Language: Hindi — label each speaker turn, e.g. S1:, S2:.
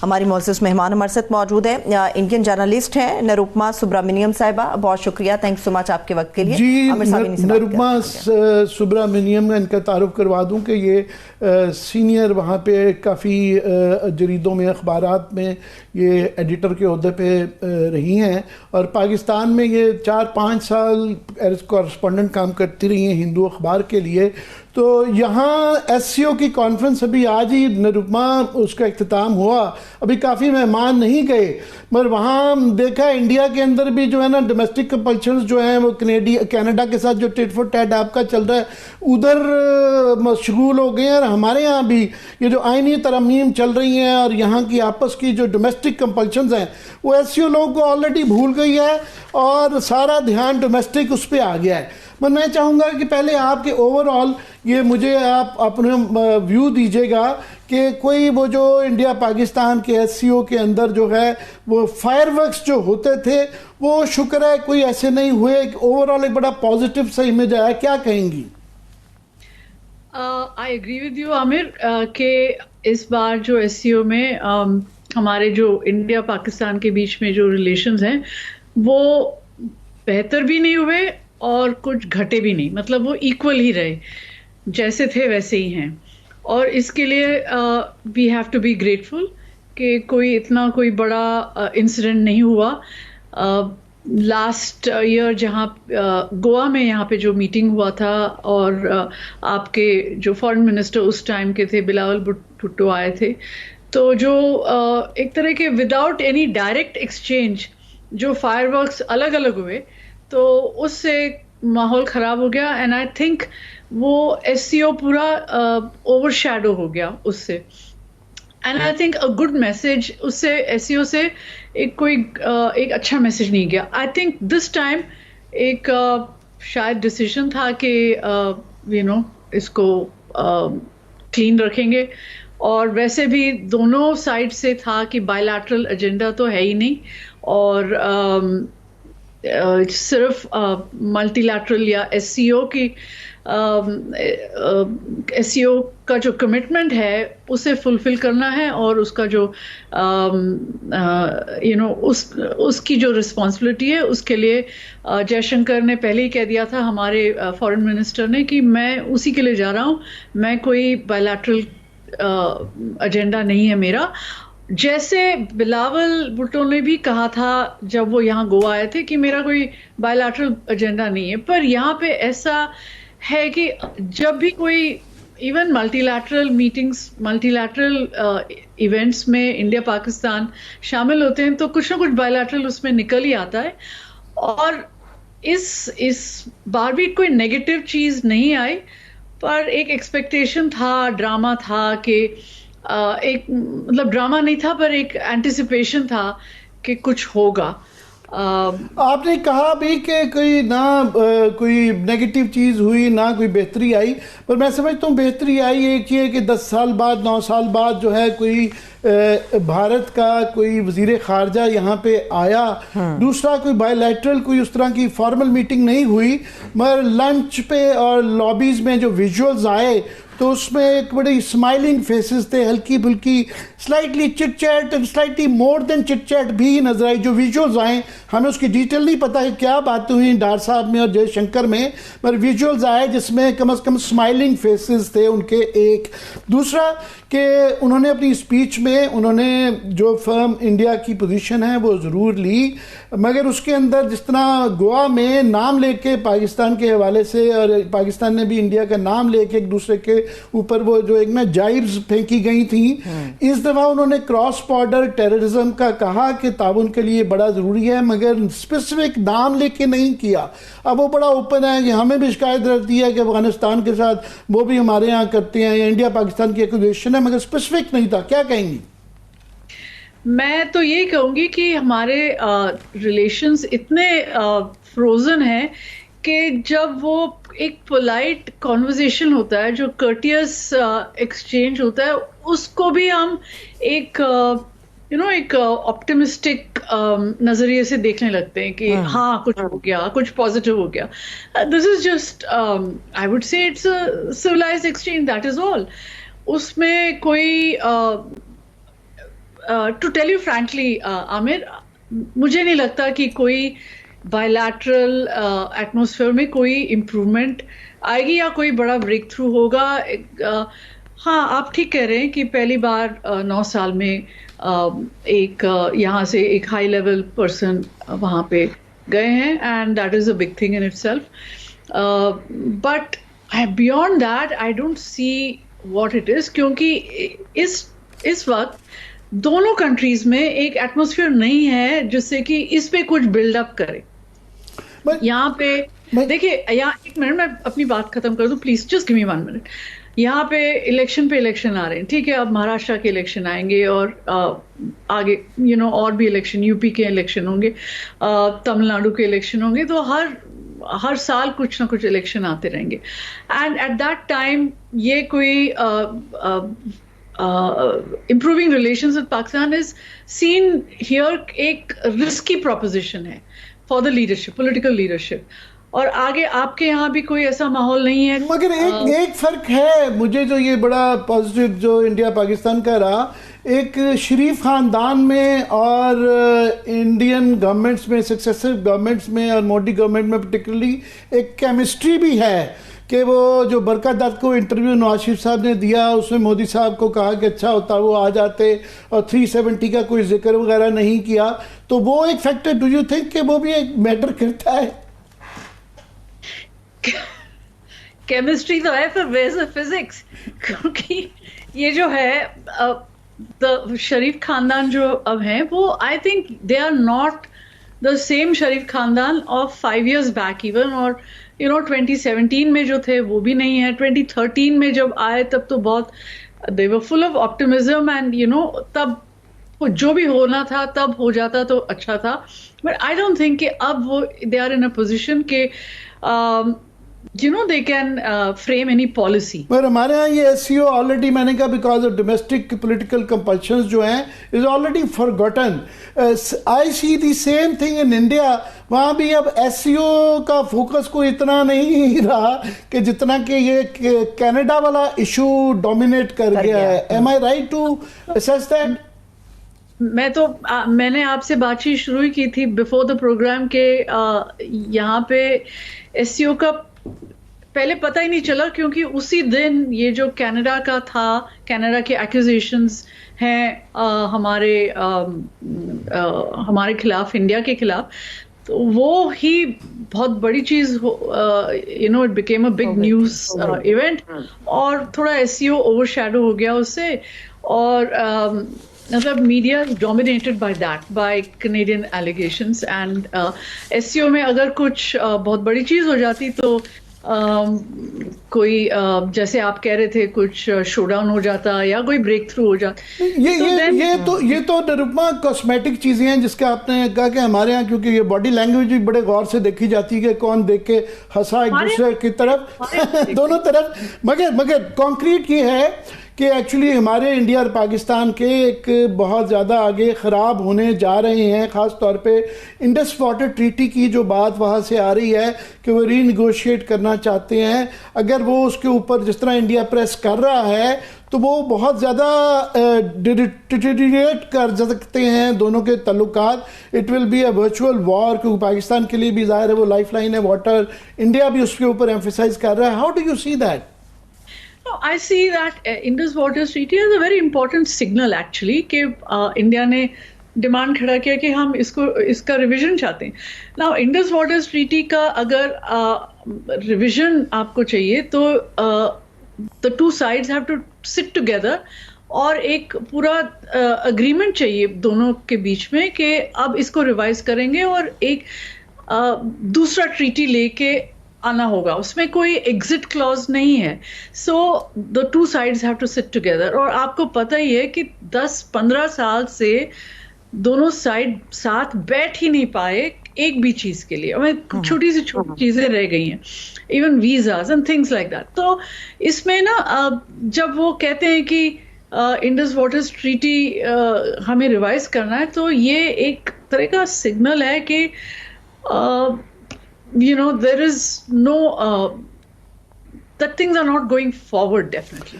S1: हमारी मोअज़्ज़ज़ मेहमान हमारे साथ मौजूद है, इंडियन जर्नलिस्ट हैं निरुपमा सुब्रमण्यम साहिबा। बहुत शुक्रिया, थैंक्स सो मच आपके वक्त के लिए।
S2: जी, निरुपमा सुब्रमण्यम, इनका तारुफ करवा दूं कि ये सीनियर वहाँ पे काफ़ी जरीदों में, अखबारात में ये एडिटर के ओहदे पे रही हैं और पाकिस्तान में ये 4-5 साल एज कॉरेस्पॉन्डेंट काम करती रही हैं हिंदू अखबार के लिए। तो यहाँ SCO की कॉन्फ्रेंस अभी आज ही निरुपमा उसका इख्तिताम हुआ, अभी काफ़ी मेहमान नहीं गए, मगर वहाँ देखा इंडिया के अंदर भी जो है ना डोमेस्टिक कंपल्शंस जो हैं वो कनाडा के साथ जो टिट फॉर टैट आपका चल रहा है उधर मशगूल हो गए हैं। और हमारे यहाँ भी ये जो आइनी तरमीम चल रही हैं और यहाँ की आपस की जो डोमेस्टिक कंपल्शंस हैं वो SCO लोगों को ऑलरेडी भूल गई है और सारा ध्यान डोमेस्टिक उस पर आ गया है। मैं चाहूँगा कि पहले आपके ओवरऑल ये मुझे आप अपने व्यू दीजिएगा कि कोई वो जो इंडिया पाकिस्तान के SCO के अंदर जो है वो फायरवर्क्स जो होते थे वो शुक्र है कोई ऐसे नहीं हुए, ओवरऑल एक बड़ा पॉजिटिव सा इमेज आया, क्या कहेंगी?
S3: I agree with you Aamir कि इस बार जो SCO में हमारे जो इंडिया पाकिस्तान के बीच में जो रिलेशंस हैं वो बेहतर भी नहीं हुए और कुछ घटे भी नहीं, मतलब वो इक्वल ही रहे, जैसे थे वैसे ही हैं। और इसके लिए we have to be grateful कि कोई बड़ा इंसिडेंट नहीं हुआ। लास्ट ईयर जहाँ गोवा में यहाँ पे जो मीटिंग हुआ था और आपके जो फॉरेन मिनिस्टर उस टाइम के थे बिलावल भुट्टो आए थे, तो जो एक तरह के विदाउट एनी डायरेक्ट एक्सचेंज जो फायरवर्क्स अलग अलग हुए तो उससे माहौल ख़राब हो गया। एंड आई थिंक वो SCO पूरा ओवरशैडो हो गया उससे। And I think a good message उससे SCO से एक अच्छा मैसेज नहीं गया। आई थिंक दिस टाइम एक शायद डिसीजन था कि इसको क्लीन रखेंगे, और वैसे भी दोनों साइड से था कि बायलैटरल एजेंडा तो है ही नहीं और सिर्फ मल्टीलैटरल या SCO का जो कमिटमेंट है उसे फुलफिल करना है और उसका जो उसकी जो रिस्पॉन्सिबिलिटी है उसके लिए जयशंकर ने पहले ही कह दिया था, हमारे फॉरेन मिनिस्टर ने, कि मैं उसी के लिए जा रहा हूँ, मैं कोई बायलैटरल एजेंडा नहीं है मेरा। जैसे बिलावल भुट्टो ने भी कहा था जब वो यहाँ गोवा आए थे कि मेरा कोई बायलैटरल एजेंडा नहीं है, पर यहाँ पे ऐसा है कि जब भी कोई even multilateral meetings, multilateral events में इंडिया पाकिस्तान शामिल होते हैं तो कुछ ना कुछ बायलैटरल उसमें निकल ही आता है। और इस बार भी कोई नेगेटिव चीज़ नहीं आई, पर एक एक्सपेक्टेशन था, ड्रामा था कि एक मतलब ड्रामा नहीं था पर एक एंटिसिपेशन था कि कुछ होगा।
S2: आपने कहा भी कि कोई नेगेटिव चीज़ हुई ना कोई बेहतरी आई, पर मैं समझता हूँ बेहतरी आई एक ये कि 10 साल बाद 9 साल बाद जो है कोई भारत का कोई वजीर खारजा यहाँ पे आया। दूसरा कोई बायलैटरल कोई उस तरह की फॉर्मल मीटिंग नहीं हुई, मगर लंच पे और लॉबीज में जो विजुअल्स आए तो उसमें एक बड़ी स्माइलिंग फेसेस थे, हल्की फुल्की slightly chit chat, slightly more than chit chat भी नजर आई। जो विजुअल्स आए हमें उसकी डिटेल नहीं पता है क्या बातें हुई डार साहब में और जयशंकर में, पर विजुअल्स आए जिसमें कम से कम स्माइलिंग फेसेस थे उनके। एक दूसरा कि उन्होंने अपनी स्पीच में उन्होंने जो फर्म इंडिया की पोजीशन है वो ज़रूर ली, मगर उसके अंदर जिस तरह गोवा में नाम लेके पाकिस्तान के हवाले से और पाकिस्तान ने भी इंडिया का नाम लेके एक दूसरे के ऊपर वो जो एक ना जाइब्स फेंकी गई थी, इस दफ़ा उन्होंने क्रॉस बॉर्डर टेररिज्म का कहा कि ताउन के लिए बड़ा ज़रूरी है, मगर स्पेसिफिक नाम लेके नहीं किया। अब वो बड़ा ओपन है कि हमें भी शिकायत रहती है कि अफगानिस्तान के साथ वो भी हमारे यहाँ करते हैं या इंडिया पाकिस्तान की एक्विजिशन है, मगर स्पेसिफिक नहीं था। क्या कहेंगी?
S3: मैं तो ये कहूँगी कि हमारे रिलेशंस इतने फ्रोजन हैं कि जब वो एक पोलाइट कॉन्वर्जेशन होता है, जो कर्टियस एक्सचेंज होता है, उसको भी हम एक एक ऑप्टिमिस्टिक नजरिए से देखने लगते हैं कि हाँ कुछ हो गया, कुछ पॉजिटिव हो गया। This is just I would say it's a civilised exchange, that is all. उसमें कोई to tell you frankly Aamir, मुझे नहीं लगता कि कोई बायलैटरल एटमॉस्फेयर में कोई इम्प्रूवमेंट आएगी या कोई बड़ा ब्रेक थ्रू होगा। हाँ, आप ठीक कह रहे हैं कि पहली बार 9 साल में एक यहाँ से एक हाई लेवल पर्सन वहाँ पे गए हैं, and that is a big thing in itself, but beyond that I don't see what it is, क्योंकि इस वक्त दोनों कंट्रीज में एक एटमॉस्फेयर नहीं है जिससे कि इस पे कुछ बिल्डअप करे। यहाँ पे देखिए, यहाँ 1 मिनट मैं अपनी बात खत्म कर दूं please, just give me 1 minute. यहाँ पे इलेक्शन आ रहे हैं, ठीक है, अब महाराष्ट्र के इलेक्शन आएंगे और आगे और भी इलेक्शन, यूपी के इलेक्शन होंगे, तमिलनाडु के इलेक्शन होंगे, तो हर साल कुछ ना कुछ इलेक्शन आते रहेंगे। एंड एट दैट टाइम ये कोई improving relations with Pakistan is seen here एक risky proposition है for the leadership, political leadership, और आगे आपके यहाँ भी कोई ऐसा माहौल नहीं है।
S2: मगर एक फर्क है मुझे जो ये बड़ा पॉजिटिव जो इंडिया पाकिस्तान का रहा, एक शरीफ खानदान में और इंडियन गवर्नमेंट्स में, सक्सेसिव गवर्नमेंट्स में और मोदी गवर्नमेंट में पर्टिकुलरली एक केमिस्ट्री भी है कि वो जो बरकत दत्त को इंटरव्यू नवाज शरीफ साहब ने दिया, उसमें मोदी साहब को कहा कि अच्छा होता वो आ जाते, और 370 का कोई जिक्र वगैरह नहीं किया, तो वो एक फैक्टर, डू यू थिंक कि वो भी एक मैटर करता है?
S3: केमिस्ट्री तो है, फिर वेज ऑफ फिजिक्स, क्योंकि ये जो है शरीफ खानदान जो अब हैं, वो I think they are not the same शरीफ खानदान ऑफ 5 years बैक इवन, और 2017 में जो थे वो भी नहीं है। 2013 में जब आए तब तो बहुत they were full of optimism, and तब जो भी होना था तब हो जाता तो अच्छा था, बट आई डोंट थिंक कि अब वो they are in a position के they can frame any policy.
S2: पर हमारे यहाँ ये SCO ऑलरेडी, मैंने कहा because of domestic political compulsions जो हैं is already forgotten. I see the same thing in India. वहाँ भी अब SCO का फोकस को इतना नहीं रहा कि जितना कि ये कनाडा वाला इशू डोमिनेट कर गया है। Am I right to assess that?
S3: मैंने आपसे बातचीत शुरू ही की थी बिफोर द प्रोग्राम के यहाँ पे SCO का पहले पता ही नहीं चला, क्योंकि उसी दिन ये जो कनाडा का था, कनाडा के एक्यूजेशंस हैं हमारे खिलाफ, इंडिया के खिलाफ, तो वो ही बहुत बड़ी चीज it became a big news event, और थोड़ा SCO ओवरशैडो हो गया उससे, और मतलब media is dominated by that, by Canadian allegations, and SCO में अगर कुछ बहुत बड़ी चीज हो जाती तो कोई जैसे आप कह रहे थे कुछ शोडाउन हो जाता या कोई ब्रेक थ्रू हो जाता।
S2: ये तो निरुपमा कॉस्मेटिक चीजें हैं जिसका आपने कहा कि हमारे यहाँ, क्योंकि ये बॉडी लैंग्वेज भी बड़े गौर से देखी जाती है कि कौन देख के हंसा एक दूसरे की तरफ दोनों तरफ, मगर कॉन्क्रीट ये है कि एक्चुअली हमारे इंडिया और पाकिस्तान के एक बहुत ज़्यादा आगे ख़राब होने जा रहे हैं। ख़ास तौर पे इंडस वाटर ट्रीटी की जो बात वहाँ से आ रही है कि वो रीनिगोशिएट करना चाहते हैं, अगर वो उसके ऊपर जिस तरह इंडिया प्रेस कर रहा है तो वो बहुत ज़्यादा डिटेरिएट कर सकते हैं दोनों के तल्लुकात। It will be a virtual war, क्योंकि पाकिस्तान के लिए भी ज़ाहिर है वो लाइफ लाइन है वाटर, इंडिया भी उसके ऊपर एम्फेसाइज कर रहा है। How do you see that?
S3: No, I see that Indus Waters Treaty is a very important signal actually कि इंडिया ने डिमांड खड़ा किया कि हम इसका रिवीजन चाहते हैं। Now Indus Waters Treaty का अगर रिवीजन आपको चाहिए तो the two sides have to sit together और एक पूरा अग्रीमेंट चाहिए दोनों के बीच में कि अब इसको रिवाइज करेंगे और एक दूसरा ट्रीटी लेके आना होगा। उसमें कोई एग्जिट क्लॉज नहीं है। So the two sides have to sit together. और आपको पता ही है कि 10-15 साल से दोनों साइड साथ बैठ ही नहीं पाए एक भी चीज के लिए। छोटी से छोटी चीजें रह गई हैं, even visas and things like that. तो इसमें ना जब वो कहते हैं कि इंडस वाटर्स ट्रीटी हमें रिवाइज करना है, तो ये एक तरह का सिग्नल है कि there is no that things are not going forward definitely.